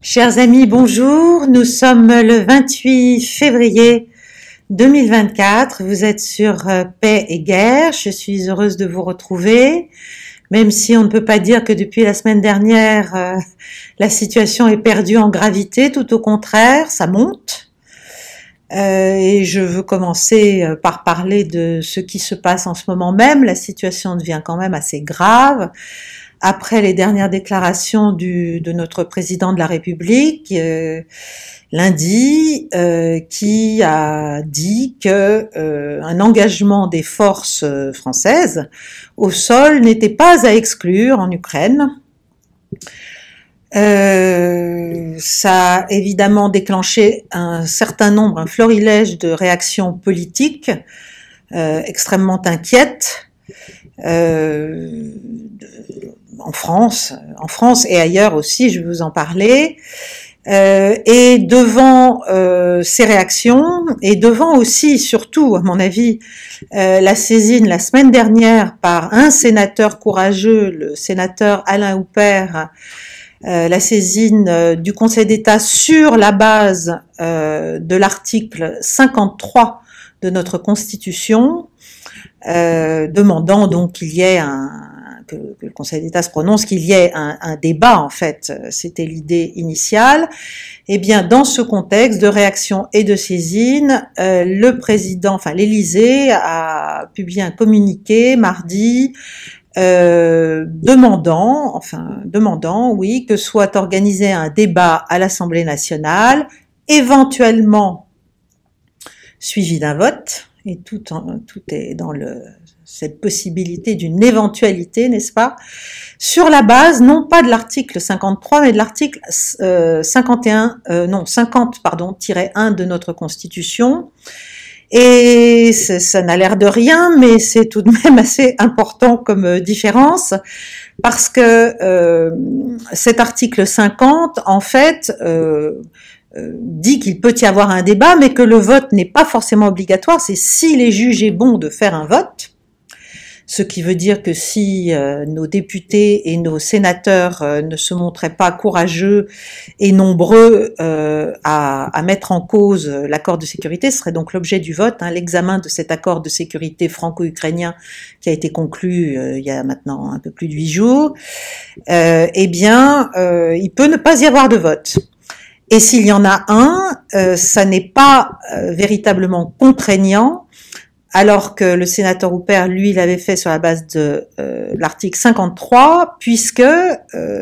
Chers amis, bonjour. Nous sommes le 28 février 2024. Vous êtes sur Paix et Guerre. Je suis heureuse de vous retrouver. Même si on ne peut pas dire que depuis la semaine dernière, la situation est perdue en gravité. Tout au contraire, ça monte. Et je veux commencer par parler de ce qui se passe en ce moment même. La situation devient quand même assez grave. Après les dernières déclarations de notre président de la République, lundi, qui a dit que un engagement des forces françaises au sol n'était pas à exclure en Ukraine. Ça a évidemment déclenché un florilège de réactions politiques extrêmement inquiètes. En France et ailleurs aussi, je vais vous en parler. Et devant ces réactions, et devant aussi, surtout, à mon avis, la saisine la semaine dernière par un sénateur courageux, le sénateur Alain Houpert, la saisine du Conseil d'État sur la base de l'article 53 de notre Constitution, demandant donc qu'il y ait que le Conseil d'État se prononce, qu'il y ait un débat, en fait, c'était l'idée initiale. Eh bien, dans ce contexte de réaction et de saisine, l'Élysée a publié un communiqué mardi demandant, oui, que soit organisé un débat à l'Assemblée nationale, éventuellement suivi d'un vote, et tout est dans cette possibilité d'une éventualité, n'est-ce pas, sur la base, non pas de l'article 53, mais de l'article 50, de notre Constitution. Et ça n'a l'air de rien, mais c'est tout de même assez important comme différence, parce que cet article 50, en fait, dit qu'il peut y avoir un débat, mais que le vote n'est pas forcément obligatoire. C'est s'il est jugé bon de faire un vote, ce qui veut dire que si nos députés et nos sénateurs ne se montraient pas courageux et nombreux à mettre en cause l'accord de sécurité, ce serait donc l'objet du vote, l'examen de cet accord de sécurité franco-ukrainien qui a été conclu il y a maintenant un peu plus de 8 jours, il peut ne pas y avoir de vote. Et s'il y en a un, ça n'est pas véritablement contraignant, alors que le sénateur Houpert, lui, l'avait fait sur la base de l'article 53, puisque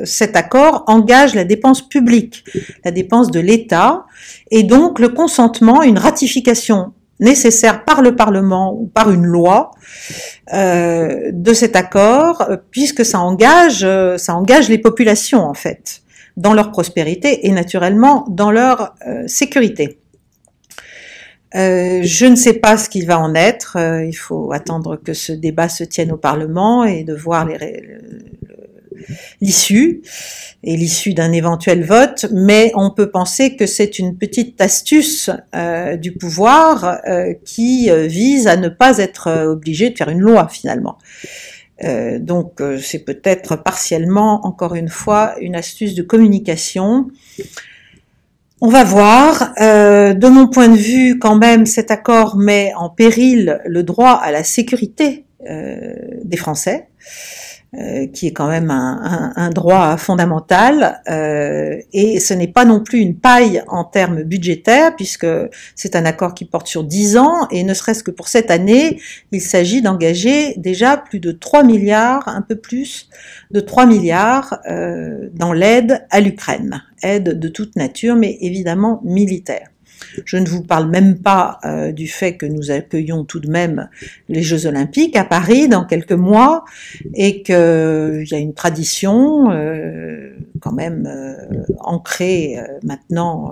cet accord engage la dépense publique, la dépense de l'État, et donc le consentement, une ratification nécessaire par le Parlement ou par une loi de cet accord, puisque ça engage les populations, en fait, dans leur prospérité et naturellement dans leur sécurité. Je ne sais pas ce qu'il va en être, il faut attendre que ce débat se tienne au Parlement et de voir l'issue d'un éventuel vote, mais on peut penser que c'est une petite astuce du pouvoir qui vise à ne pas être obligé de faire une loi finalement. Donc c'est peut-être partiellement, encore une fois, une astuce de communication. On va voir. De mon point de vue, quand même, cet accord met en péril le droit à la sécurité des Français, qui est quand même un droit fondamental, et ce n'est pas non plus une paille en termes budgétaires, puisque c'est un accord qui porte sur 10 ans, et ne serait-ce que pour cette année, il s'agit d'engager déjà plus de 3 milliards, un peu plus de 3 milliards dans l'aide à l'Ukraine, aide de toute nature, mais évidemment militaire. Je ne vous parle même pas du fait que nous accueillons tout de même les Jeux Olympiques à Paris dans quelques mois, et qu'il y a une tradition quand même ancrée maintenant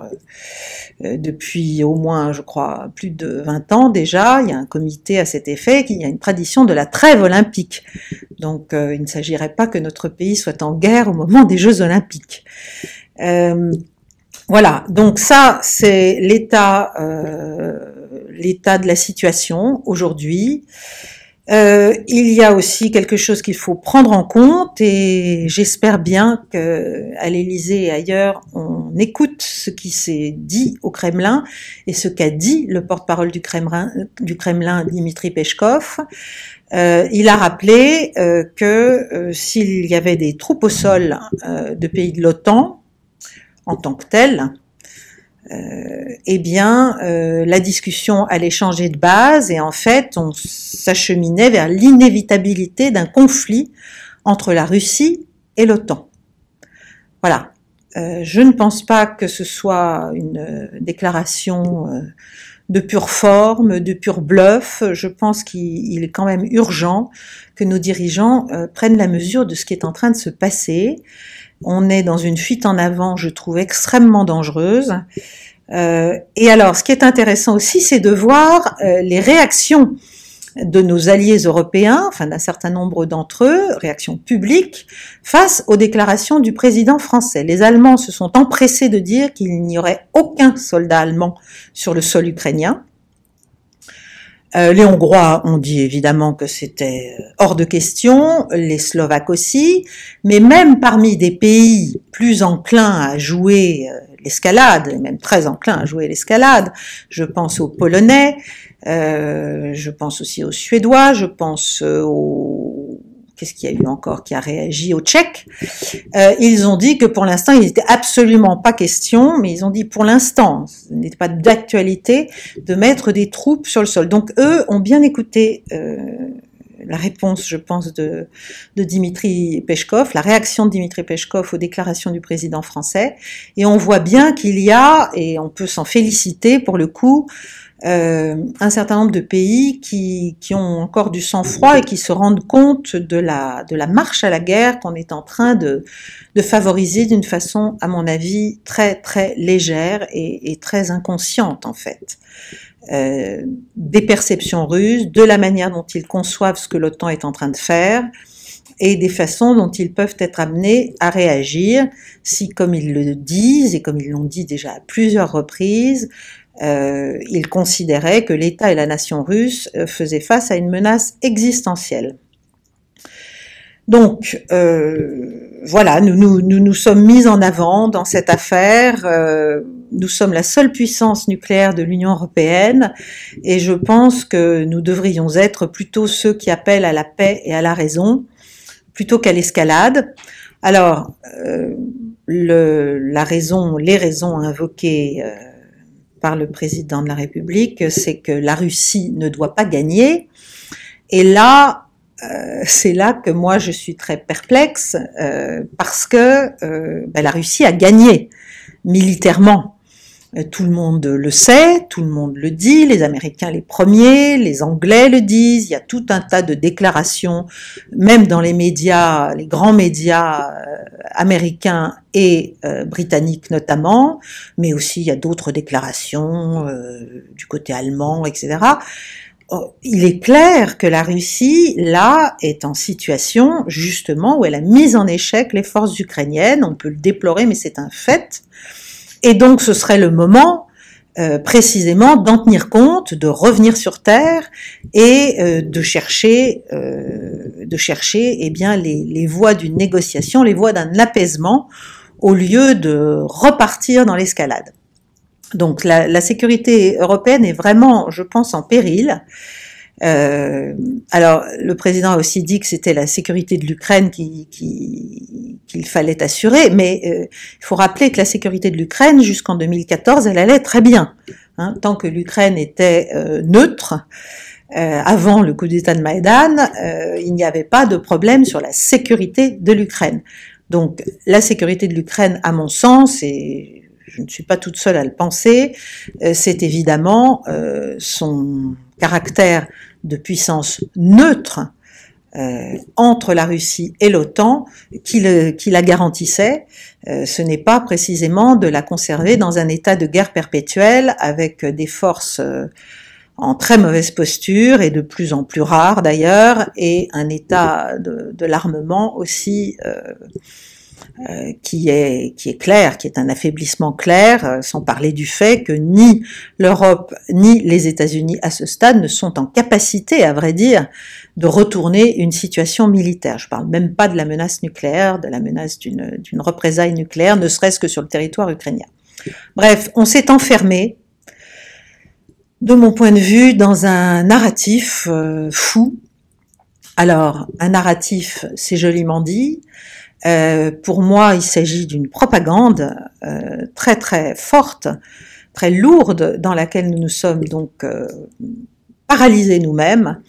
depuis au moins, je crois, plus de 20 ans déjà. Il y a un comité à cet effet, il y a une tradition de la trêve olympique. Donc il ne s'agirait pas que notre pays soit en guerre au moment des Jeux Olympiques. Voilà, donc ça c'est l'état de la situation aujourd'hui. Il y a aussi quelque chose qu'il faut prendre en compte et j'espère bien qu'à l'Élysée et ailleurs, on écoute ce qui s'est dit au Kremlin et ce qu'a dit le porte-parole du Kremlin, Dmitri Peskov. Il a rappelé que s'il y avait des troupes au sol de pays de l'OTAN en tant que telles, eh bien, la discussion allait changer de base et en fait, on s'acheminait vers l'inévitabilité d'un conflit entre la Russie et l'OTAN. Voilà. Je ne pense pas que ce soit une déclaration de pure forme, de pur bluff. Je pense qu'il est quand même urgent que nos dirigeants prennent la mesure de ce qui est en train de se passer. On est dans une fuite en avant, je trouve, extrêmement dangereuse. Et alors, ce qui est intéressant aussi, c'est de voir les réactions de nos alliés européens, enfin d'un certain nombre d'entre eux, réactions publiques, face aux déclarations du président français. Les Allemands se sont empressés de dire qu'il n'y aurait aucun soldat allemand sur le sol ukrainien. Les Hongrois ont dit évidemment que c'était hors de question, les Slovaques aussi, mais même parmi des pays plus enclins à jouer l'escalade, même très enclins à jouer l'escalade, je pense aux Polonais, je pense aussi aux Suédois, je pense aux... Qu'est-ce qu'il y a eu encore qui a réagi aux Tchèques? Ils ont dit que pour l'instant, il n'était absolument pas question, mais ils ont dit pour l'instant, ce n'était pas d'actualité de mettre des troupes sur le sol. Donc eux ont bien écouté la réponse, je pense, de Dmitri Peskov, la réaction de Dmitri Peskov aux déclarations du président français, et on voit bien qu'il y a, et on peut s'en féliciter pour le coup, un certain nombre de pays qui ont encore du sang-froid et qui se rendent compte de la marche à la guerre qu'on est en train de favoriser d'une façon, à mon avis, très très légère et très inconsciente en fait. Des perceptions russes, de la manière dont ils conçoivent ce que l'OTAN est en train de faire et des façons dont ils peuvent être amenés à réagir si, comme ils le disent et comme ils l'ont dit déjà à plusieurs reprises, ils considéraient que l'État et la nation russe faisaient face à une menace existentielle. Donc, voilà, nous sommes mis en avant dans cette affaire. Nous sommes la seule puissance nucléaire de l'Union européenne et je pense que nous devrions être plutôt ceux qui appellent à la paix et à la raison, plutôt qu'à l'escalade. Alors, les raisons invoquées par le président de la République, c'est que la Russie ne doit pas gagner. Et là, c'est là que moi je suis très perplexe, parce que la Russie a gagné militairement. Tout le monde le sait, tout le monde le dit, les Américains les premiers, les Anglais le disent, il y a tout un tas de déclarations, même dans les médias, les grands médias américains et britanniques notamment, mais aussi il y a d'autres déclarations du côté allemand, etc. Il est clair que la Russie, là, est en situation, justement, où elle a mis en échec les forces ukrainiennes, on peut le déplorer, mais c'est un fait. Et donc, ce serait le moment, précisément, d'en tenir compte, de revenir sur terre et de chercher, eh bien, les voies d'une négociation, les voies d'un apaisement, au lieu de repartir dans l'escalade. Donc, la sécurité européenne est vraiment, je pense, en péril. Alors, le président a aussi dit que c'était la sécurité de l'Ukraine qu'il fallait assurer, mais il faut rappeler que la sécurité de l'Ukraine, jusqu'en 2014, elle allait très bien. Hein, tant que l'Ukraine était neutre, avant le coup d'État de Maïdan, il n'y avait pas de problème sur la sécurité de l'Ukraine. Donc, la sécurité de l'Ukraine, à mon sens, et je ne suis pas toute seule à le penser, c'est évidemment son caractère de puissance neutre entre la Russie et l'OTAN qui la garantissait. Ce n'est pas précisément de la conserver dans un état de guerre perpétuelle avec des forces en très mauvaise posture et de plus en plus rares d'ailleurs, et un état de l'armement aussi qui est clair, qui est un affaiblissement clair, sans parler du fait que ni l'Europe ni les États-Unis à ce stade ne sont en capacité, à vrai dire, de retourner une situation militaire. Je parle même pas de la menace nucléaire, de la menace d'une représaille nucléaire, ne serait-ce que sur le territoire ukrainien. Bref, on s'est enfermé, de mon point de vue, dans un narratif fou. Alors, un narratif, c'est joliment dit. Pour moi, il s'agit d'une propagande très très forte, très lourde, dans laquelle nous nous sommes donc paralysés nous-mêmes,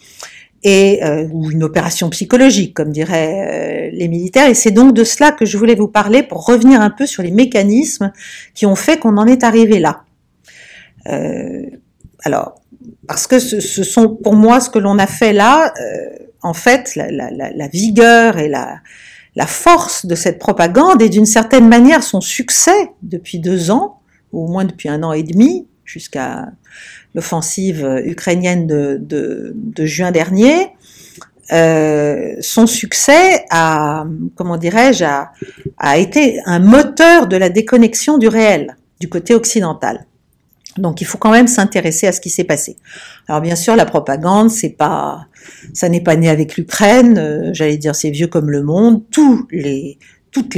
et ou une opération psychologique, comme diraient les militaires. Et c'est donc de cela que je voulais vous parler pour revenir un peu sur les mécanismes qui ont fait qu'on en est arrivé là. Alors, parce que ce sont pour moi ce que l'on a fait là, en fait, la vigueur et la force de cette propagande et d'une certaine manière son succès depuis 2 ans, ou au moins depuis 1 an et demi, jusqu'à l'offensive ukrainienne de juin dernier, son succès a, comment dirais-je, a été un moteur de la déconnexion du réel, du côté occidental. Donc il faut quand même s'intéresser à ce qui s'est passé. Alors bien sûr, la propagande, ça n'est pas né avec l'Ukraine, j'allais dire c'est vieux comme le monde, toutes les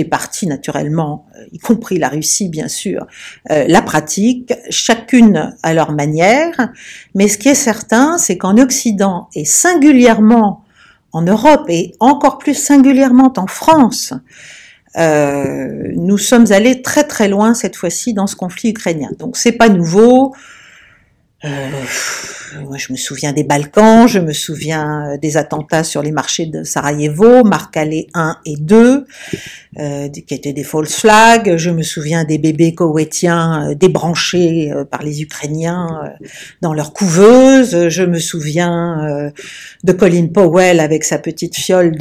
parties naturellement, y compris la Russie bien sûr, la pratiquent, chacune à leur manière, mais ce qui est certain, c'est qu'en Occident, et singulièrement en Europe, et encore plus singulièrement en France, nous sommes allés très très loin cette fois-ci dans ce conflit ukrainien. Donc c'est pas nouveau. Moi je me souviens des Balkans, je me souviens des attentats sur les marchés de Sarajevo, Marcalé 1 et 2, qui étaient des false flags. Je me souviens des bébés koweïtiens débranchés par les Ukrainiens dans leur couveuse. Je me souviens de Colin Powell avec sa petite fiole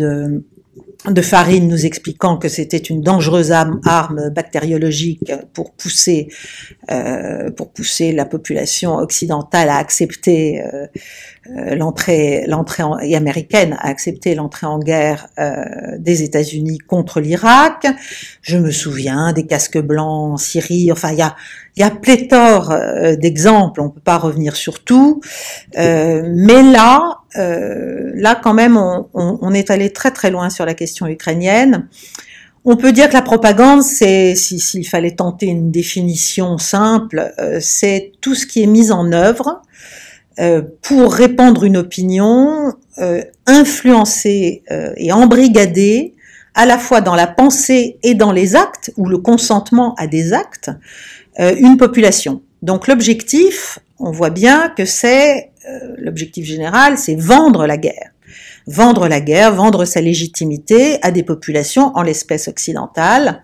de farine nous expliquant que c'était une dangereuse arme bactériologique pour pousser la population occidentale à accepter l'entrée américaine à accepter l'entrée en guerre des États-Unis contre l'Irak. Je me souviens des casques blancs en Syrie. Enfin, il y a pléthore d'exemples. On peut pas revenir sur tout, mais là quand même, on est allé très très loin sur la question ukrainienne. On peut dire que la propagande, c'est, s'il fallait tenter une définition simple, c'est tout ce qui est mis en œuvre pour répandre une opinion, influencer et embrigader à la fois dans la pensée et dans les actes, ou le consentement à des actes, une population. Donc l'objectif, on voit bien que c'est, l'objectif général, c'est vendre la guerre. Vendre la guerre, vendre sa légitimité à des populations, en l'espèce occidentale.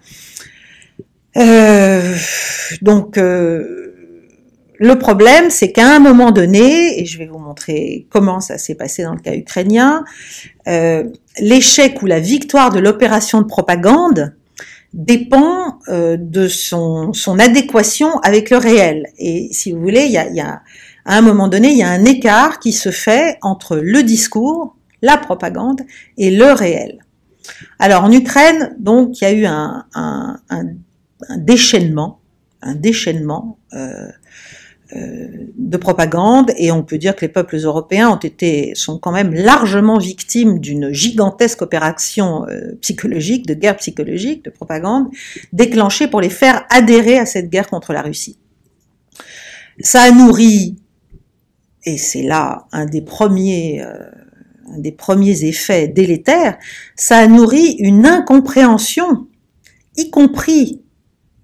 Donc, le problème, c'est qu'à un moment donné, et je vais vous montrer comment ça s'est passé dans le cas ukrainien, l'échec ou la victoire de l'opération de propagande dépend de son adéquation avec le réel. Et si vous voulez, à un moment donné, il y a un écart qui se fait entre le discours, la propagande et le réel. Alors en Ukraine, donc, il y a eu un déchaînement de propagande, et on peut dire que les peuples européens sont quand même largement victimes d'une gigantesque opération psychologique, de guerre psychologique, de propagande, déclenchée pour les faire adhérer à cette guerre contre la Russie. Ça a nourri, et c'est là un des premiers effets délétères, ça a nourri une incompréhension, y compris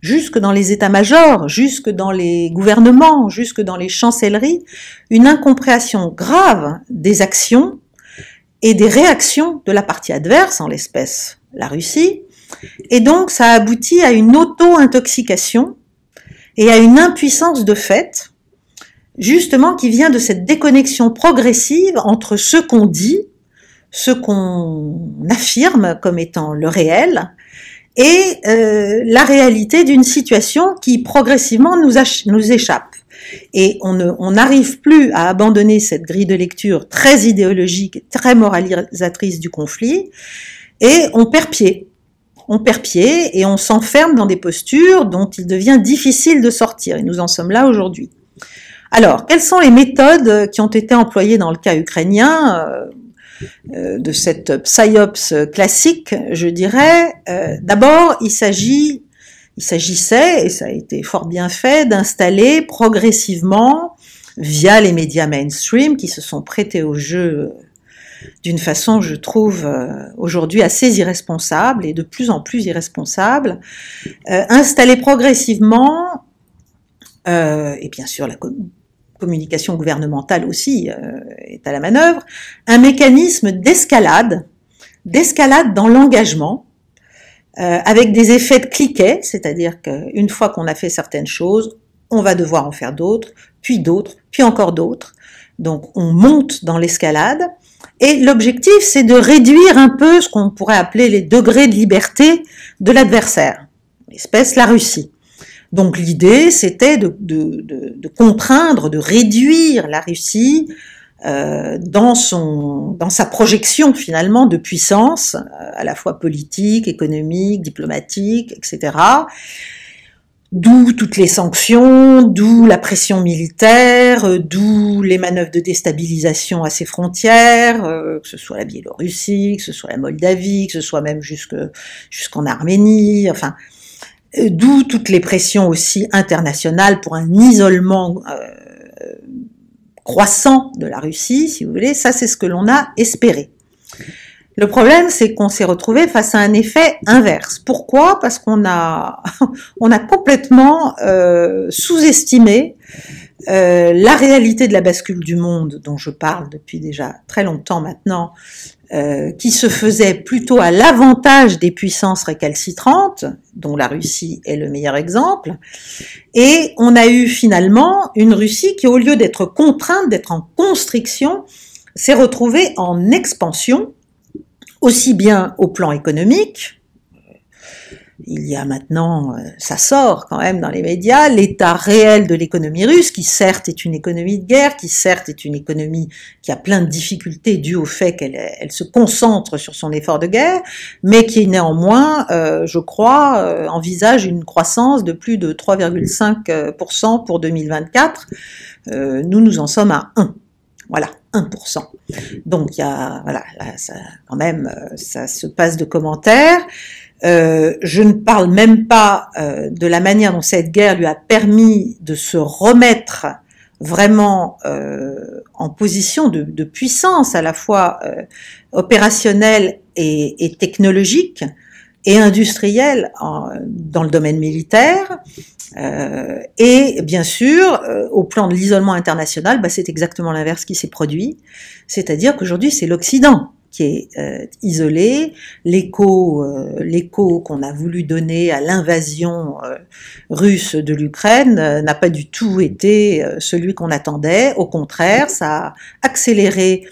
jusque dans les états-majors, jusque dans les gouvernements, jusque dans les chancelleries, une incompréhension grave des actions et des réactions de la partie adverse, en l'espèce la Russie, et donc ça a abouti à une auto-intoxication et à une impuissance de fait, justement qui vient de cette déconnexion progressive entre ce qu'on dit, ce qu'on affirme comme étant le réel, et la réalité d'une situation qui progressivement nous échappe. Et on n'arrive plus à abandonner cette grille de lecture très idéologique, très moralisatrice du conflit, et on perd pied. on perd pied et on s'enferme dans des postures dont il devient difficile de sortir. Et nous en sommes là aujourd'hui. Alors, quelles sont les méthodes qui ont été employées dans le cas ukrainien de cette psyops classique, je dirais? D'abord, il s'agissait, et ça a été fort bien fait, d'installer progressivement, via les médias mainstream qui se sont prêtés au jeu d'une façon, je trouve, aujourd'hui assez irresponsable et de plus en plus irresponsable, installer progressivement, et bien sûr la communication gouvernementale aussi est à la manœuvre, un mécanisme d'escalade dans l'engagement, avec des effets de cliquet, c'est-à-dire qu'une fois qu'on a fait certaines choses, on va devoir en faire d'autres, puis encore d'autres. Donc on monte dans l'escalade, et l'objectif c'est de réduire un peu ce qu'on pourrait appeler les degrés de liberté de l'adversaire, l'espèce la Russie. Donc l'idée c'était de contraindre, de réduire la Russie dans sa projection finalement de puissance, à la fois politique, économique, diplomatique, etc. D'où toutes les sanctions, d'où la pression militaire, d'où les manœuvres de déstabilisation à ses frontières, que ce soit la Biélorussie, que ce soit la Moldavie, que ce soit même jusqu'en Arménie, enfin, d'où toutes les pressions aussi internationales pour un isolement croissant de la Russie, si vous voulez. Ça, c'est ce que l'on a espéré. Le problème, c'est qu'on s'est retrouvé face à un effet inverse. Pourquoi? Parce qu'on a complètement sous-estimé la réalité de la bascule du monde, dont je parle depuis déjà très longtemps maintenant, qui se faisait plutôt à l'avantage des puissances récalcitrantes, dont la Russie est le meilleur exemple, et on a eu finalement une Russie qui, au lieu d'être contrainte, d'être en constriction, s'est retrouvée en expansion, aussi bien au plan économique. Il y a maintenant, ça sort quand même dans les médias, l'état réel de l'économie russe, qui certes est une économie de guerre, qui certes est une économie qui a plein de difficultés dues au fait qu'elle se concentre sur son effort de guerre, mais qui néanmoins, je crois, envisage une croissance de plus de 3,5% pour 2024. Nous en sommes à 1. Voilà, 1%. Donc, il y a, voilà, là, ça, quand même, ça se passe de commentaires. Je ne parle même pas de la manière dont cette guerre lui a permis de se remettre vraiment en position de puissance, à la fois opérationnelle et technologique et industrielle dans le domaine militaire. Et bien sûr, au plan de l'isolement international, c'est exactement l'inverse qui s'est produit, c'est-à-dire qu'aujourd'hui c'est l'Occident qui est isolé, l'écho qu'on a voulu donner à l'invasion russe de l'Ukraine n'a pas du tout été celui qu'on attendait, au contraire, ça a accéléré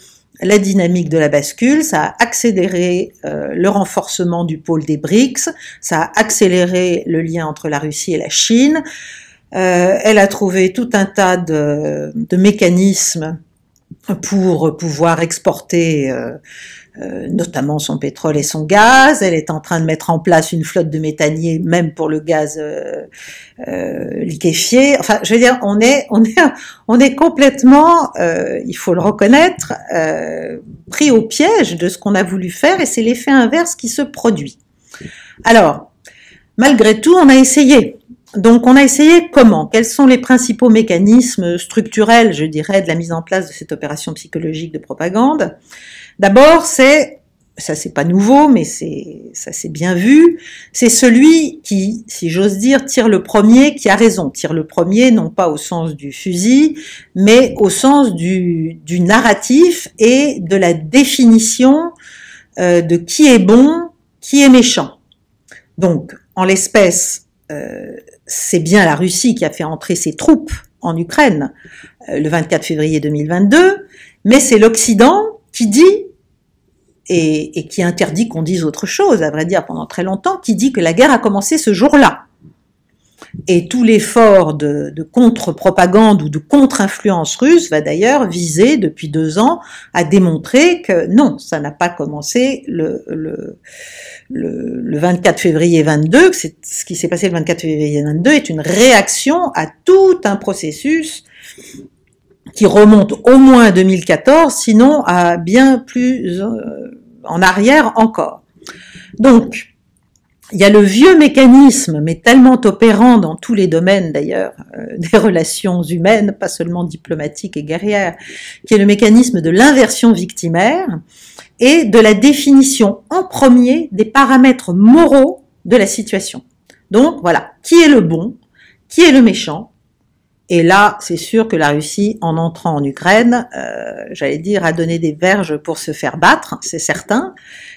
la dynamique de la bascule, ça a accéléré le renforcement du pôle des BRICS, ça a accéléré le lien entre la Russie et la Chine, elle a trouvé tout un tas de mécanismes pour pouvoir exporter notamment son pétrole et son gaz. Elle est en train de mettre en place une flotte de méthaniers, même pour le gaz liquéfié. Enfin, je veux dire, on est complètement, il faut le reconnaître, pris au piège de ce qu'on a voulu faire, et c'est l'effet inverse qui se produit. Alors, malgré tout, on a essayé. Donc, on a essayé comment? Quels sont les principaux mécanismes structurels, je dirais, de la mise en place de cette opération psychologique de propagande? D'abord, ça c'est pas nouveau, mais ça c'est bien vu, c'est celui qui, si j'ose dire, tire le premier qui a raison. Tire le premier, non pas au sens du fusil, mais au sens du narratif et de la définition de qui est bon, qui est méchant. Donc, en l'espèce, c'est bien la Russie qui a fait entrer ses troupes en Ukraine le 24 février 2022, mais c'est l'Occident qui dit, et qui interdit qu'on dise autre chose, à vrai dire pendant très longtemps, qui dit que la guerre a commencé ce jour-là. Et tout l'effort de contre-propagande ou de contre-influence russe va d'ailleurs viser depuis 2 ans à démontrer que non, ça n'a pas commencé le 24 février 22, que ce qui s'est passé le 24 février 22 est une réaction à tout un processus qui remonte au moins à 2014, sinon à bien plus en arrière encore. Donc, il y a le vieux mécanisme, mais tellement opérant dans tous les domaines d'ailleurs, des relations humaines, pas seulement diplomatiques et guerrières, qui est le mécanisme de l'inversion victimaire et de la définition en premier des paramètres moraux de la situation. Donc voilà, qui est le bon, qui est le méchant. Et là, c'est sûr que la Russie, en entrant en Ukraine, j'allais dire, a donné des verges pour se faire battre, c'est certain.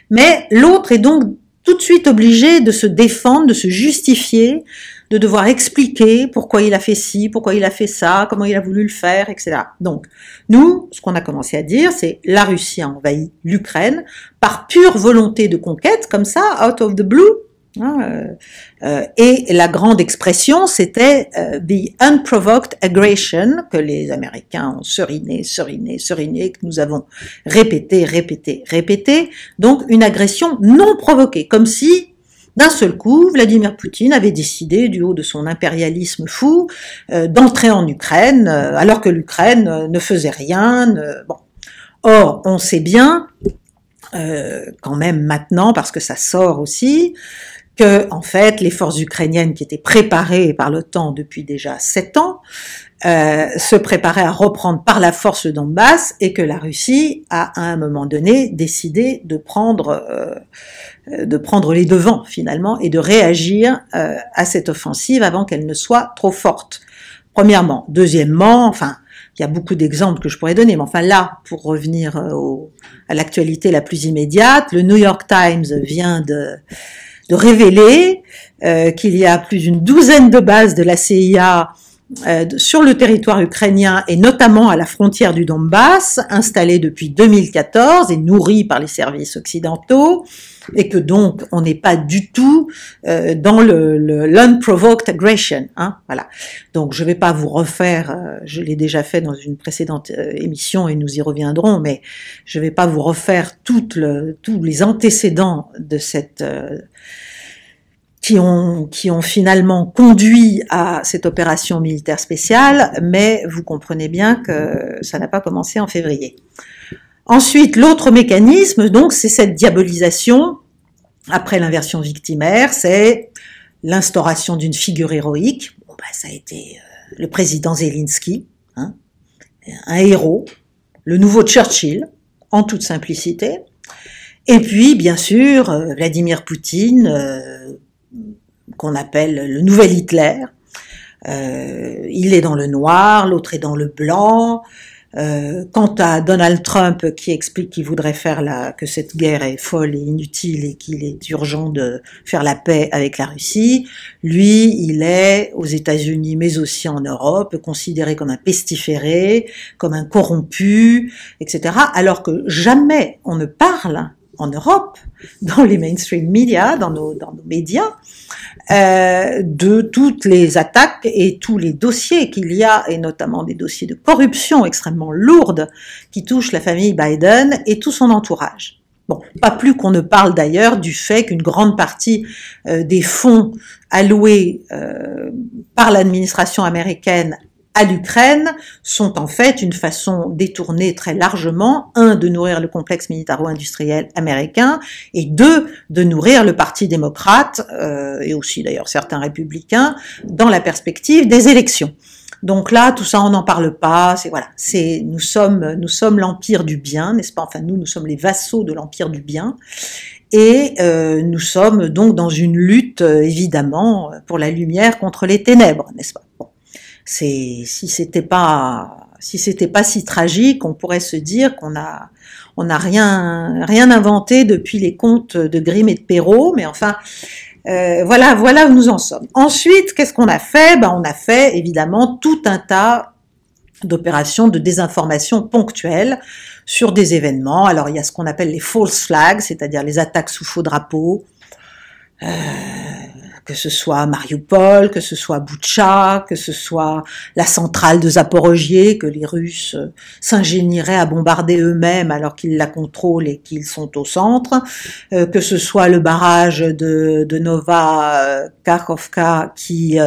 Mais l'autre est donc tout de suite obligé de se défendre, de se justifier, de devoir expliquer pourquoi il a fait ci, pourquoi il a fait ça, comment il a voulu le faire, etc. Donc, nous, ce qu'on a commencé à dire, c'est la Russie a envahi l'Ukraine par pure volonté de conquête, comme ça, out of the blue. Et la grande expression, c'était the unprovoked aggression, que les Américains ont seriné, que nous avons répété. Donc, une agression non provoquée, comme si, d'un seul coup, Vladimir Poutine avait décidé, du haut de son impérialisme fou, d'entrer en Ukraine, alors que l'Ukraine ne faisait rien. Bon. Or, on sait bien, quand même maintenant, parce que ça sort aussi, que, en fait, les forces ukrainiennes qui étaient préparées par l'OTAN depuis déjà 7 ans, se préparaient à reprendre par la force le Donbass et que la Russie a, à un moment donné, décidé de prendre les devants, finalement, et de réagir à cette offensive avant qu'elle ne soit trop forte. Premièrement. Deuxièmement, enfin, il y a beaucoup d'exemples que je pourrais donner, mais enfin là, pour revenir à l'actualité la plus immédiate, le New York Times vient de révéler qu'il y a plus d'une douzaine de bases de la CIA sur le territoire ukrainien et notamment à la frontière du Donbass, installées depuis 2014 et nourries par les services occidentaux, et que donc on n'est pas du tout dans l'unprovoked aggression. Hein, voilà. Donc je ne vais pas vous refaire, je l'ai déjà fait dans une précédente émission et nous y reviendrons, mais je ne vais pas vous refaire tous les antécédents de cette qui ont finalement conduit à cette opération militaire spéciale, mais vous comprenez bien que ça n'a pas commencé en février. Ensuite, l'autre mécanisme, donc, c'est cette diabolisation, après l'inversion victimaire, c'est l'instauration d'une figure héroïque. Bon, bah, ça a été le président Zelensky, hein, un héros, le nouveau Churchill, en toute simplicité. Et puis, bien sûr, Vladimir Poutine, qu'on appelle le nouvel Hitler. Il est dans le noir, l'autre est dans le blanc. Quant à Donald Trump qui explique qu'il voudrait faire que cette guerre est folle et inutile et qu'il est urgent de faire la paix avec la Russie, lui, il est aux États-Unis mais aussi en Europe considéré comme un pestiféré, comme un corrompu, etc. Alors que jamais on ne parle en Europe, dans les mainstream media, dans nos médias, de toutes les attaques et tous les dossiers qu'il y a, et notamment des dossiers de corruption extrêmement lourdes qui touchent la famille Biden et tout son entourage. Bon, pas plus qu'on ne parle d'ailleurs du fait qu'une grande partie des fonds alloués par l'administration américaine à l'Ukraine sont en fait une façon détournée très largement, un, de nourrir le complexe militaro-industriel américain, et deux, de nourrir le Parti démocrate, et aussi d'ailleurs certains républicains, dans la perspective des élections. Donc là, tout ça, on n'en parle pas, nous sommes l'empire du bien, n'est-ce pas? Enfin, nous sommes les vassaux de l'empire du bien. Et nous sommes donc dans une lutte, évidemment, pour la lumière contre les ténèbres, n'est-ce pas? Bon. Si c'était pas si tragique, on pourrait se dire qu'on a rien inventé depuis les contes de Grimm et de Perrault, mais enfin voilà où nous en sommes. Ensuite, qu'est-ce qu'on a fait? On a fait évidemment tout un tas d'opérations de désinformation ponctuelles sur des événements. Alors il y a ce qu'on appelle les false flags, c'est-à-dire les attaques sous faux drapeau, que ce soit Mariupol, que ce soit Boutcha, que ce soit la centrale de Zaporojié, que les Russes s'ingénieraient à bombarder eux-mêmes alors qu'ils la contrôlent et qu'ils sont au centre, que ce soit le barrage de Nova Kakhovka qui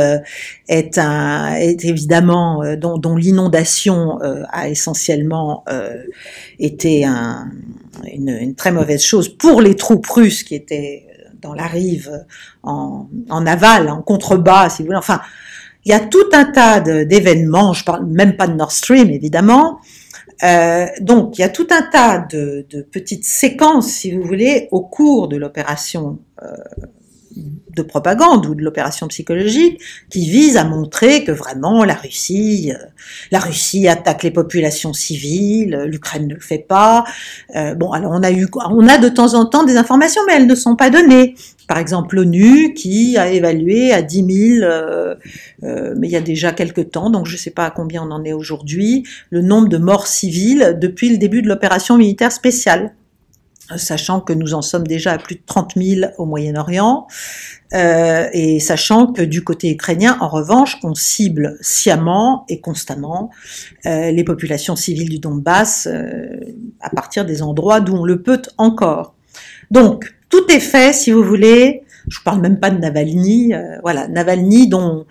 est évidemment dont l'inondation a essentiellement été une très mauvaise chose pour les troupes russes qui étaient dans la rive en aval, en contrebas, si vous voulez. Enfin, il y a tout un tas d'événements, je parle même pas de Nord Stream, évidemment. Donc, il y a tout un tas de petites séquences, si vous voulez, au cours de l'opération de propagande ou de l'opération psychologique qui vise à montrer que vraiment la Russie attaque les populations civiles, l'Ukraine ne le fait pas. Bon, alors on a de temps en temps des informations, mais elles ne sont pas données. Par exemple, l'ONU qui a évalué à 10 000, mais il y a déjà quelques temps, donc je ne sais pas à combien on en est aujourd'hui, le nombre de morts civiles depuis le début de l'opération militaire spéciale, sachant que nous en sommes déjà à plus de 30 000 au Moyen-Orient, et sachant que du côté ukrainien, en revanche, on cible sciemment et constamment les populations civiles du Donbass à partir des endroits d'où on le peut encore. Donc, tout est fait, si vous voulez. Je ne parle même pas de Navalny. Voilà, Navalny dont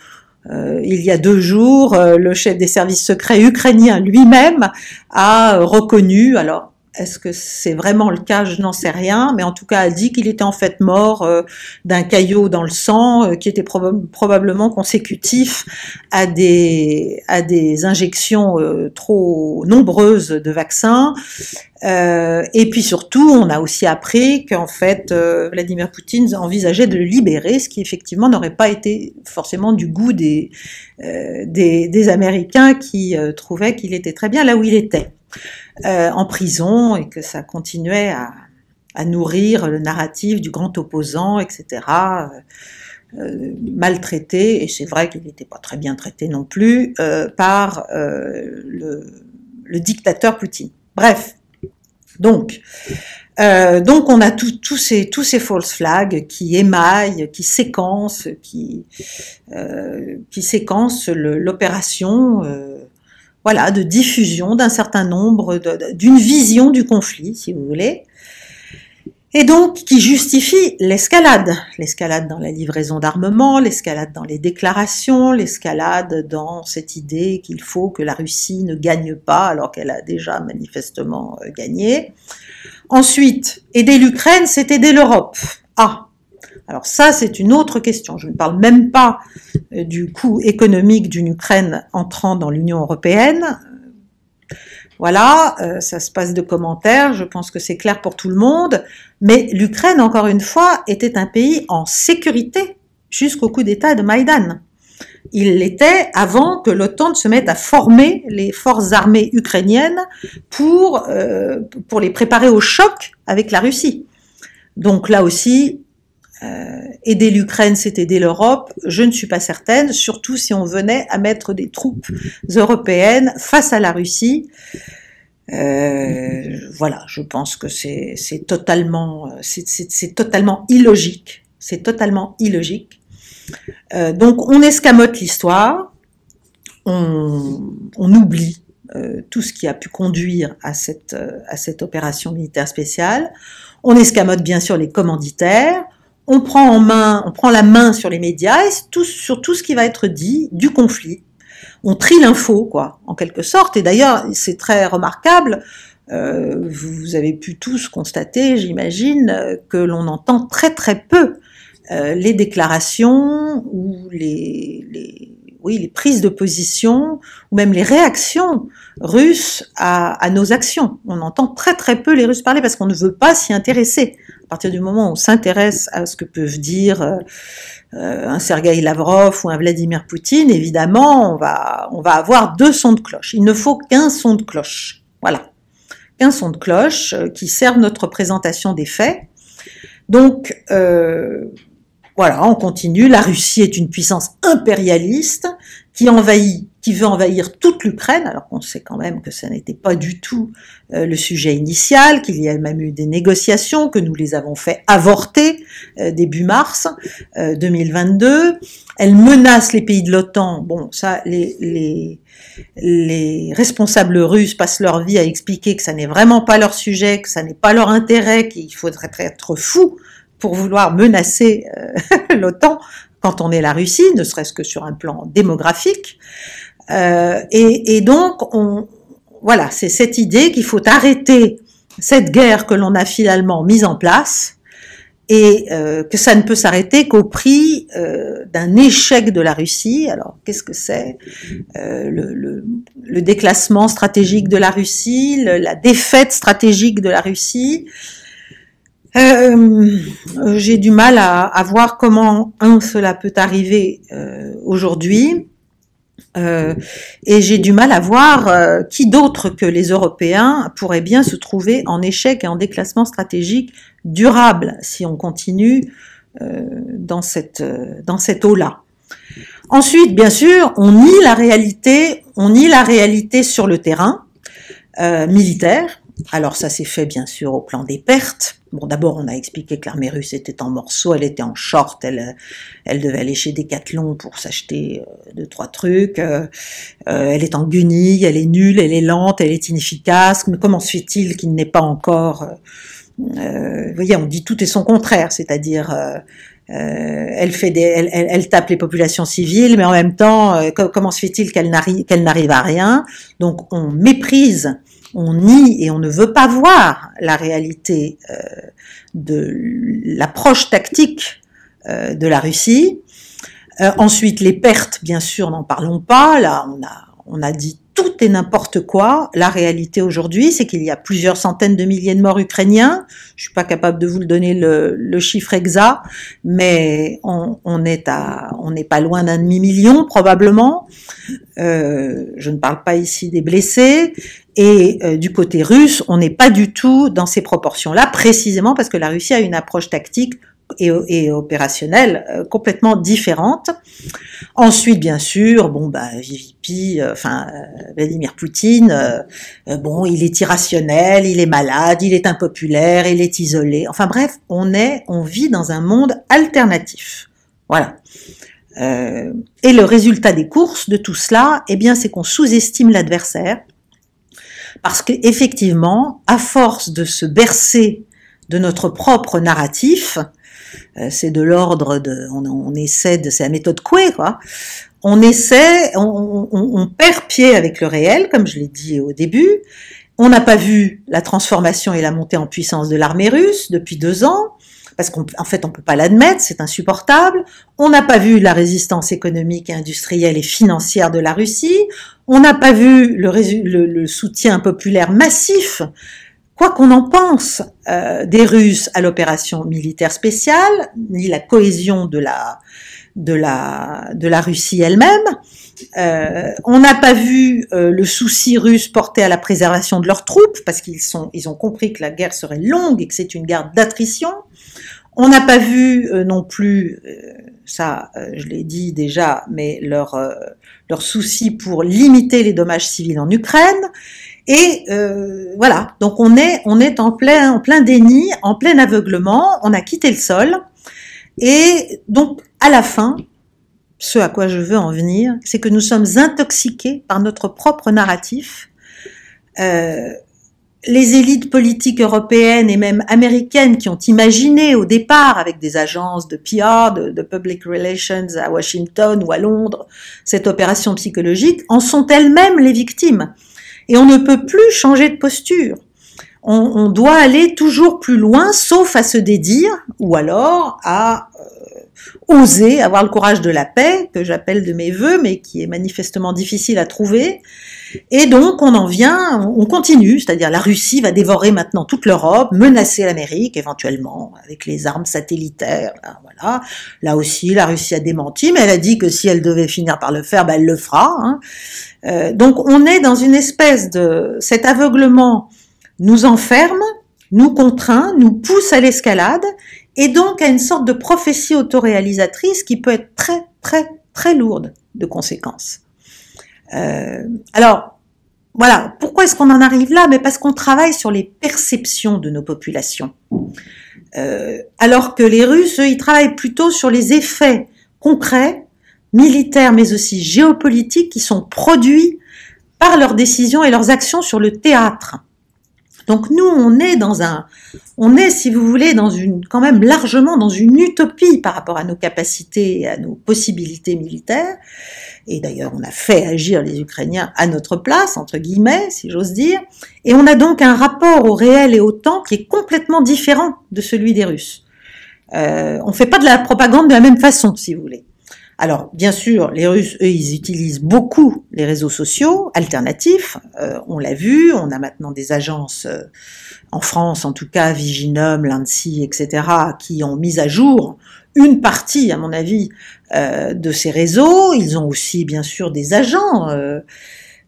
il y a 2 jours, le chef des services secrets ukrainien lui-même a reconnu, alors est-ce que c'est vraiment le cas? Je n'en sais rien, mais en tout cas a dit qu'il était en fait mort d'un caillot dans le sang qui était probablement consécutif à des injections trop nombreuses de vaccins. Et puis surtout, on a aussi appris qu'en fait, Vladimir Poutine envisageait de le libérer, ce qui effectivement n'aurait pas été forcément du goût des Américains qui trouvaient qu'il était très bien là où il était. En prison, et que ça continuait à nourrir le narratif du grand opposant, etc., maltraité, et c'est vrai qu'il n'était pas très bien traité non plus, par le dictateur Poutine. Bref, donc on a tous ces false flags qui émaillent, qui séquencent l'opération, voilà, de diffusion d'un certain nombre, d'une vision du conflit, si vous voulez, et donc qui justifie l'escalade dans la livraison d'armement, l'escalade dans les déclarations, l'escalade dans cette idée qu'il faut que la Russie ne gagne pas alors qu'elle a déjà manifestement gagné. Ensuite, aider l'Ukraine, c'est aider l'Europe. Ah, alors ça, c'est une autre question. Je ne parle même pas du coût économique d'une Ukraine entrant dans l'Union européenne. Voilà, ça se passe de commentaires, je pense que c'est clair pour tout le monde. Mais l'Ukraine, encore une fois, était un pays en sécurité jusqu'au coup d'État de Maïdan. Il l'était avant que l'OTAN se mette à former les forces armées ukrainiennes pour les préparer au choc avec la Russie. Donc là aussi, aider l'Ukraine, c'est aider l'Europe, je ne suis pas certaine, surtout si on venait à mettre des troupes européennes face à la Russie. Voilà, je pense que c'est totalement illogique. C'est totalement illogique. Donc on escamote l'histoire, on oublie tout ce qui a pu conduire à cette opération militaire spéciale, on escamote bien sûr les commanditaires, on prend la main sur les médias et sur tout ce qui va être dit du conflit. On trie l'info, quoi, en quelque sorte. Et d'ailleurs, c'est très remarquable. Vous avez pu tous constater, j'imagine, que l'on entend très très peu les déclarations ou les prises de position ou même les réactions russes à nos actions. On entend très très peu les Russes parler parce qu'on ne veut pas s'y intéresser. À partir du moment où on s'intéresse à ce que peuvent dire un Sergueï Lavrov ou un Vladimir Poutine, évidemment, on va avoir 2 sons de cloche. Il ne faut qu'un son de cloche. Voilà. Qu'un son de cloche qui serve notre présentation des faits. Donc, voilà, on continue. La Russie est une puissance impérialiste qui envahit qui veut envahir toute l'Ukraine, alors qu'on sait quand même que ça n'était pas du tout le sujet initial, qu'il y a même eu des négociations, que nous les avons fait avorter début mars 2022. Elle menace les pays de l'OTAN. Bon, ça, les responsables russes passent leur vie à expliquer que ça n'est vraiment pas leur sujet, que ça n'est pas leur intérêt, qu'il faudrait être fou pour vouloir menacer l'OTAN quand on est la Russie, ne serait-ce que sur un plan démographique. Et donc, voilà, c'est cette idée qu'il faut arrêter cette guerre que l'on a finalement mise en place et que ça ne peut s'arrêter qu'au prix d'un échec de la Russie. Alors, qu'est-ce que c'est le déclassement stratégique de la Russie, la défaite stratégique de la Russie. J'ai du mal à voir comment cela peut arriver aujourd'hui. Et j'ai du mal à voir qui d'autre que les Européens pourrait bien se trouver en échec et en déclassement stratégique durable si on continue dans cette eau-là. Ensuite, bien sûr, on nie la réalité sur le terrain militaire. Alors ça s'est fait bien sûr au plan des pertes. Bon, d'abord on a expliqué que l'armée russe était en morceaux, elle était en short, elle devait aller chez Decathlon pour s'acheter 2-3 trucs. Elle est en guenille, elle est nulle, elle est lente, elle est inefficace. Mais comment se fait-il qu'il n'ait pas encore vous voyez, on dit tout et son contraire, c'est-à-dire elle tape les populations civiles, mais en même temps, comment se fait-il qu'elle n'arrive à rien? Donc on méprise, on nie et on ne veut pas voir la réalité de l'approche tactique de la Russie. Ensuite, les pertes, bien sûr, n'en parlons pas. Là, on a dit tout et n'importe quoi. La réalité aujourd'hui, c'est qu'il y a plusieurs centaines de milliers de morts ukrainiens. Je suis pas capable de vous le donner le chiffre exact, mais on n'est pas loin d'un demi-million probablement. Je ne parle pas ici des blessés. Et du côté russe, on n'est pas du tout dans ces proportions-là, précisément parce que la Russie a une approche tactique et opérationnelle complètement différente. Ensuite, bien sûr, Vladimir Poutine, il est irrationnel, il est malade, il est impopulaire, il est isolé. Enfin bref, on vit dans un monde alternatif. Voilà. Et le résultat des courses de tout cela, eh bien, c'est qu'on sous-estime l'adversaire. Parce qu'effectivement, à force de se bercer de notre propre narratif, c'est de l'ordre de, c'est la méthode Coué, quoi. On perd pied avec le réel, comme je l'ai dit au début. On n'a pas vu la transformation et la montée en puissance de l'armée russe depuis 2 ans, parce qu'en fait, on peut pas l'admettre, c'est insupportable. On n'a pas vu la résistance économique, industrielle et financière de la Russie. On n'a pas vu le soutien populaire massif, quoi qu'on en pense, des Russes à l'opération militaire spéciale, ni la cohésion de la Russie elle-même. On n'a pas vu le souci russe porté à la préservation de leurs troupes, parce ils ont compris que la guerre serait longue et que c'est une guerre d'attrition. On n'a pas vu non plus, je l'ai dit déjà, mais leur souci pour limiter les dommages civils en Ukraine. Et voilà, donc on est en plein déni, en plein aveuglement, on a quitté le sol. Et donc, à la fin, ce à quoi je veux en venir, c'est que nous sommes intoxiqués par notre propre narratif. Les élites politiques européennes et même américaines qui ont imaginé au départ, avec des agences de PR, de public relations à Washington ou à Londres, cette opération psychologique, en sont elles-mêmes les victimes. Et on ne peut plus changer de posture. On doit aller toujours plus loin, sauf à se dédire, ou alors à oser avoir le courage de la paix, que j'appelle de mes vœux, mais qui est manifestement difficile à trouver. Et donc on continue, c'est-à-dire la Russie va dévorer maintenant toute l'Europe, menacer l'Amérique éventuellement avec les armes satellitaires. Voilà. Là aussi, la Russie a démenti, mais elle a dit que si elle devait finir par le faire, elle le fera. Hein. Donc on est dans une espèce cet aveuglement nous enferme, nous contraint, nous pousse à l'escalade, et donc à une sorte de prophétie autoréalisatrice qui peut être très, très, très lourde de conséquences. Alors, voilà, pourquoi est-ce qu'on en arrive là? Mais parce qu'on travaille sur les perceptions de nos populations. Alors que les Russes, eux, ils travaillent plutôt sur les effets concrets, militaires, mais aussi géopolitiques, qui sont produits par leurs décisions et leurs actions sur le théâtre. Donc nous, on est, si vous voulez, quand même largement dans une utopie par rapport à nos capacités et à nos possibilités militaires. Et d'ailleurs, on a fait agir les Ukrainiens à notre place, entre guillemets, si j'ose dire. Et on a donc un rapport au réel et au temps qui est complètement différent de celui des Russes. On ne fait pas de la propagande de la même façon, si vous voulez. Alors, bien sûr, les Russes, eux, ils utilisent beaucoup les réseaux sociaux alternatifs. On l'a vu, on a maintenant des agences, en France en tout cas, Viginum, l'ANSSI, etc., qui ont mis à jour une partie, à mon avis, de ces réseaux. Ils ont aussi, bien sûr, des agents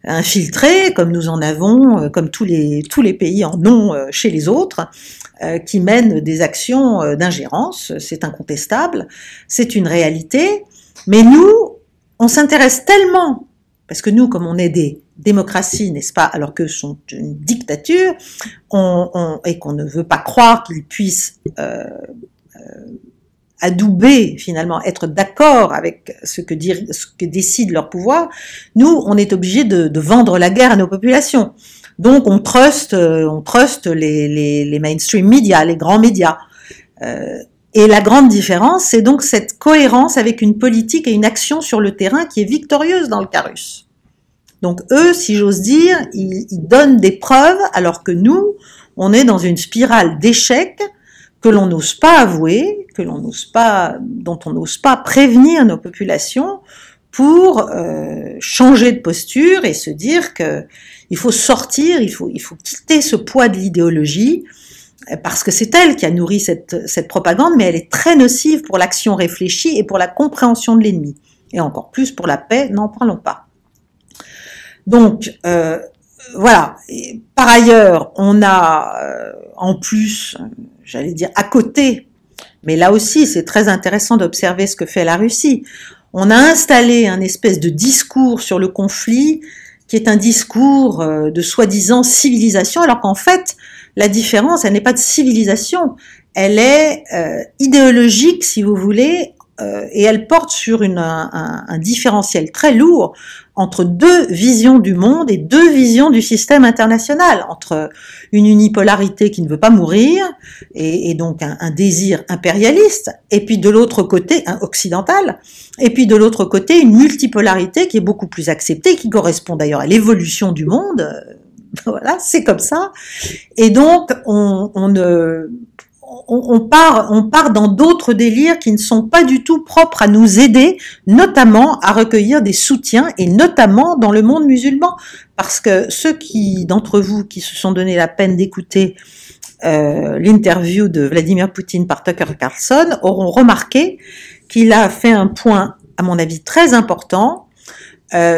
infiltrés, comme nous en avons, comme tous les pays en ont chez les autres, qui mènent des actions d'ingérence. C'est incontestable, c'est une réalité. Mais nous, on s'intéresse tellement, parce que nous, comme on est des démocraties, n'est-ce pas, alors qu'eux sont une dictature, et qu'on ne veut pas croire qu'ils puissent adouber, finalement, être d'accord avec ce que décide leur pouvoir, nous, on est obligés de vendre la guerre à nos populations. Donc, on truste les mainstream médias, les grands médias. Et la grande différence, c'est donc cette cohérence avec une politique et une action sur le terrain qui est victorieuse dans le cas russe. Donc eux, si j'ose dire, ils donnent des preuves, alors que nous, on est dans une spirale d'échecs que l'on n'ose pas avouer, dont on n'ose pas prévenir nos populations pour changer de posture et se dire que il faut sortir, il faut quitter ce poids de l'idéologie, parce que c'est elle qui a nourri cette propagande, mais elle est très nocive pour l'action réfléchie et pour la compréhension de l'ennemi. Et encore plus pour la paix, n'en parlons pas. Donc, voilà. Et par ailleurs, on a en plus, j'allais dire à côté, mais là aussi c'est très intéressant d'observer ce que fait la Russie. On a installé un espèce de discours sur le conflit qui est un discours de soi-disant civilisation, alors qu'en fait, la différence, elle n'est pas de civilisation, elle est idéologique, si vous voulez, et elle porte sur un différentiel très lourd entre deux visions du monde et deux visions du système international, entre une unipolarité qui ne veut pas mourir, et donc un désir impérialiste, et puis de l'autre côté, un occidental, et puis de l'autre côté, une multipolarité qui est beaucoup plus acceptée, qui correspond d'ailleurs à l'évolution du monde. Voilà, c'est comme ça. Et donc, on part dans d'autres délires qui ne sont pas du tout propres à nous aider, notamment à recueillir des soutiens, et notamment dans le monde musulman. Parce que ceux d'entre vous qui se sont donné la peine d'écouter l'interview de Vladimir Poutine par Tucker Carlson auront remarqué qu'il a fait un point, à mon avis, très important,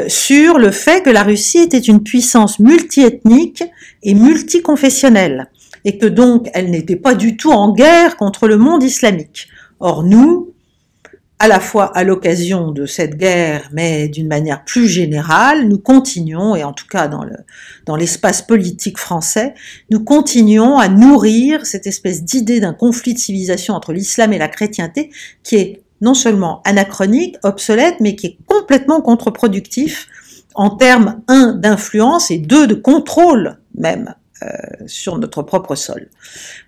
sur le fait que la Russie était une puissance multiethnique et multiconfessionnelle, et que donc elle n'était pas du tout en guerre contre le monde islamique. Or nous, à la fois à l'occasion de cette guerre, mais d'une manière plus générale, nous continuons, et en tout cas dans l'espace politique français, nous continuons à nourrir cette espèce d'idée d'un conflit de civilisation entre l'islam et la chrétienté qui est non seulement anachronique, obsolète, mais qui est complètement contre-productif en termes, 1, d'influence et 2, de contrôle même sur notre propre sol.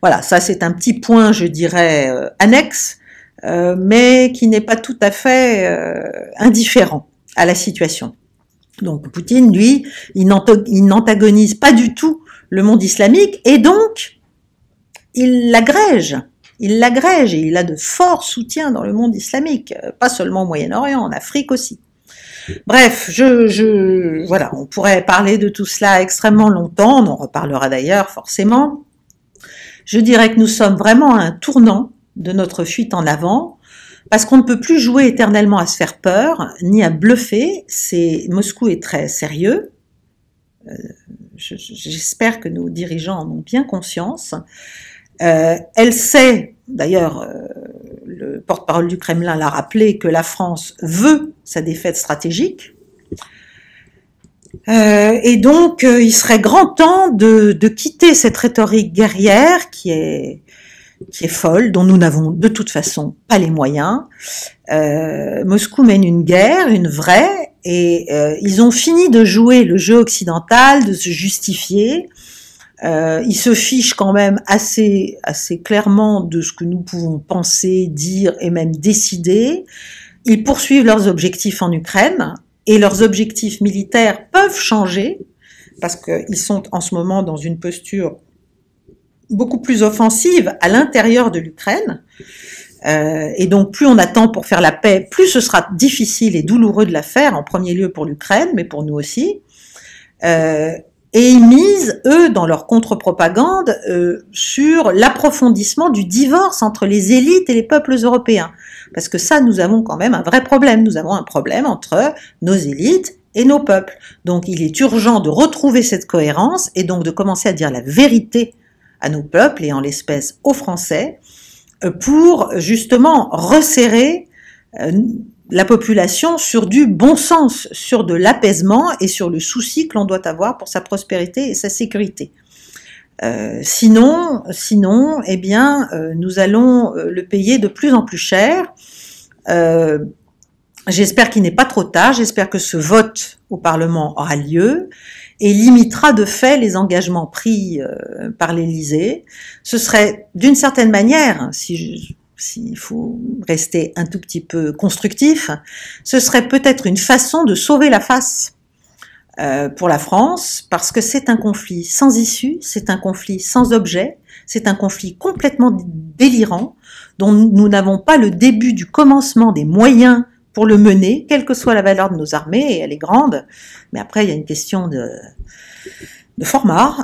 Voilà, ça c'est un petit point, je dirais, annexe, mais qui n'est pas tout à fait indifférent à la situation. Donc Poutine, lui, il n'antagonise pas du tout le monde islamique, et donc il l'agrège et il a de forts soutiens dans le monde islamique, pas seulement au Moyen-Orient, en Afrique aussi. Bref, voilà, on pourrait parler de tout cela extrêmement longtemps, on en reparlera d'ailleurs forcément. Je dirais que nous sommes vraiment à un tournant de notre fuite en avant, parce qu'on ne peut plus jouer éternellement à se faire peur, ni à bluffer. Moscou est très sérieux. J'espère que nos dirigeants en ont bien conscience. Elle sait, d'ailleurs, le porte-parole du Kremlin l'a rappelé, que la France veut sa défaite stratégique. Et donc, il serait grand temps de quitter cette rhétorique guerrière qui est folle, dont nous n'avons de toute façon pas les moyens. Moscou mène une guerre, une vraie, et ils ont fini de jouer le jeu occidental, de se justifier. Ils se fichent quand même assez clairement de ce que nous pouvons penser, dire et même décider. Ils poursuivent leurs objectifs en Ukraine, et leurs objectifs militaires peuvent changer, parce qu'ils sont en ce moment dans une posture beaucoup plus offensive à l'intérieur de l'Ukraine. Et donc, plus on attend pour faire la paix, plus ce sera difficile et douloureux de la faire, en premier lieu pour l'Ukraine, mais pour nous aussi. Et ils misent, eux, dans leur contre-propagande, sur l'approfondissement du divorce entre les élites et les peuples européens. Parce que ça, nous avons quand même un vrai problème. Nous avons un problème entre nos élites et nos peuples. Donc, il est urgent de retrouver cette cohérence et donc de commencer à dire la vérité à nos peuples, et en l'espèce aux Français, pour justement resserrer la population sur du bon sens, sur de l'apaisement et sur le souci que l'on doit avoir pour sa prospérité et sa sécurité. Sinon, eh bien, nous allons le payer de plus en plus cher. J'espère qu'il n'est pas trop tard, j'espère que ce vote au Parlement aura lieu et limitera de fait les engagements pris par l'Élysée. Ce serait d'une certaine manière, s'il faut rester un tout petit peu constructif, ce serait peut-être une façon de sauver la face pour la France, parce que c'est un conflit sans issue, c'est un conflit sans objet, c'est un conflit complètement délirant, dont nous n'avons pas le début du commencement des moyens pour le mener, quelle que soit la valeur de nos armées, et elle est grande, mais après il y a une question de format,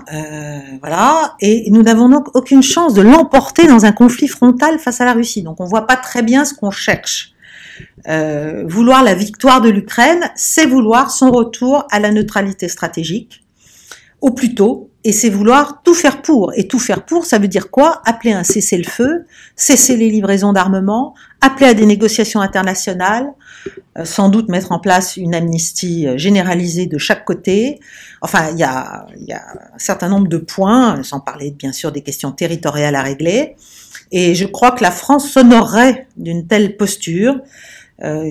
voilà, et nous n'avons donc aucune chance de l'emporter dans un conflit frontal face à la Russie, donc on voit pas très bien ce qu'on cherche. Vouloir la victoire de l'Ukraine, c'est vouloir son retour à la neutralité stratégique, au plus tôt, et c'est vouloir tout faire pour. Et tout faire pour, ça veut dire quoi? Appeler un cessez-le-feu, cesser les livraisons d'armement, appeler à des négociations internationales, sans doute mettre en place une amnistie généralisée de chaque côté. Enfin, il y a un certain nombre de points, sans parler bien sûr des questions territoriales à régler. Et je crois que la France s'honorerait d'une telle posture,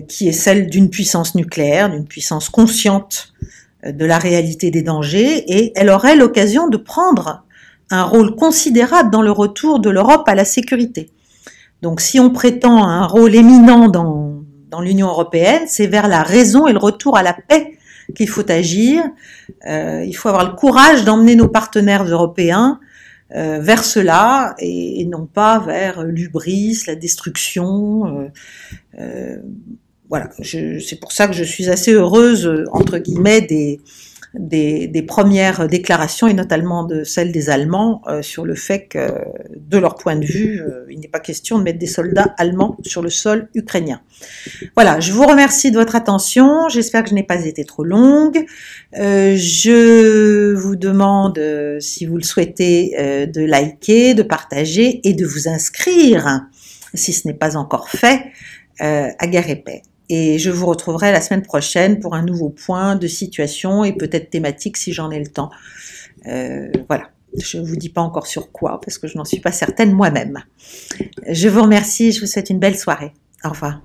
qui est celle d'une puissance nucléaire, d'une puissance consciente de la réalité des dangers, et elle aurait l'occasion de prendre un rôle considérable dans le retour de l'Europe à la sécurité. Donc si on prétend un rôle éminent dans l'Union européenne, c'est vers la raison et le retour à la paix qu'il faut agir. Il faut avoir le courage d'emmener nos partenaires européens vers cela, et non pas vers l'hubris, la destruction. Voilà, c'est pour ça que je suis assez heureuse, entre guillemets, des premières déclarations, et notamment de celles des Allemands, sur le fait que, de leur point de vue, il n'est pas question de mettre des soldats allemands sur le sol ukrainien. Voilà, je vous remercie de votre attention, j'espère que je n'ai pas été trop longue. Je vous demande, si vous le souhaitez, de liker, de partager et de vous inscrire, si ce n'est pas encore fait, à Guerre et Paix. Et je vous retrouverai la semaine prochaine pour un nouveau point de situation et peut-être thématique si j'en ai le temps. Voilà, je ne vous dis pas encore sur quoi parce que je n'en suis pas certaine moi-même. Je vous remercie, je vous souhaite une belle soirée. Au revoir.